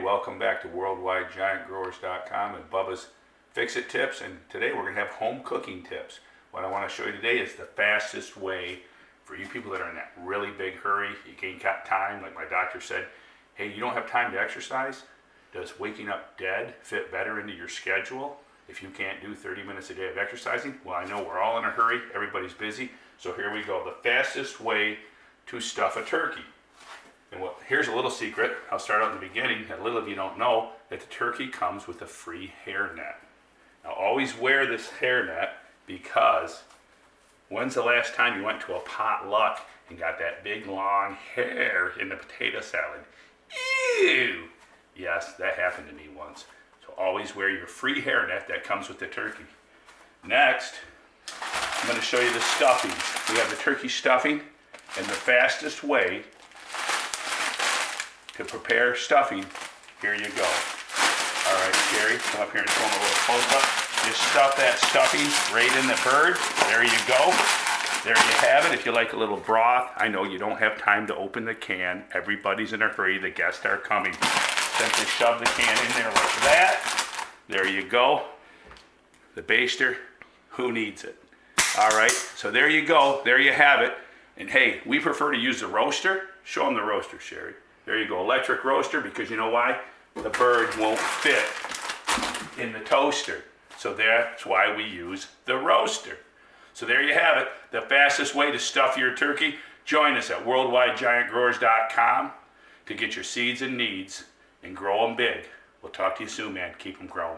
welcome back to WorldwideGiantGrowers.com and Bubba's Fix-It Tips. And today we're going to have home cooking tips. What I want to show you today is the fastest way for you people that are in that really big hurry. You ain't got time, like my doctor said, hey, you don't have time to exercise? Does waking up dead fit better into your schedule if you can't do 30 minutes a day of exercising? Well, I know we're all in a hurry, everybody's busy, so here we go. The fastest way to stuff a turkey. And here's a little secret. I'll start out in the beginning. A little of you don't know that the turkey comes with a free hairnet. Now always wear this hairnet because when's the last time you went to a potluck and got that big long hair in the potato salad? Ew! Yes, that happened to me once. So always wear your free hairnet that comes with the turkey. Next, I'm going to show you the stuffing. We have the turkey stuffing, and the fastest way to prepare stuffing, here you go. All right, Sherry, come up here and show them a little close-up. Just stuff that stuffing right in the bird. There you go. There you have it. If you like a little broth, I know you don't have time to open the can. Everybody's in a hurry. The guests are coming. Simply shove the can in there like that. There you go. The baster, who needs it? All right, so there you go. There you have it. And hey, we prefer to use the roaster. Show them the roaster, Sherry. There you go, electric roaster, because you know why? The bird won't fit in the toaster. So that's why we use the roaster. So there you have it, the fastest way to stuff your turkey. Join us at WorldwideGiantGrowers.com to get your seeds and needs and grow them big. We'll talk to you soon, man. Keep them growing.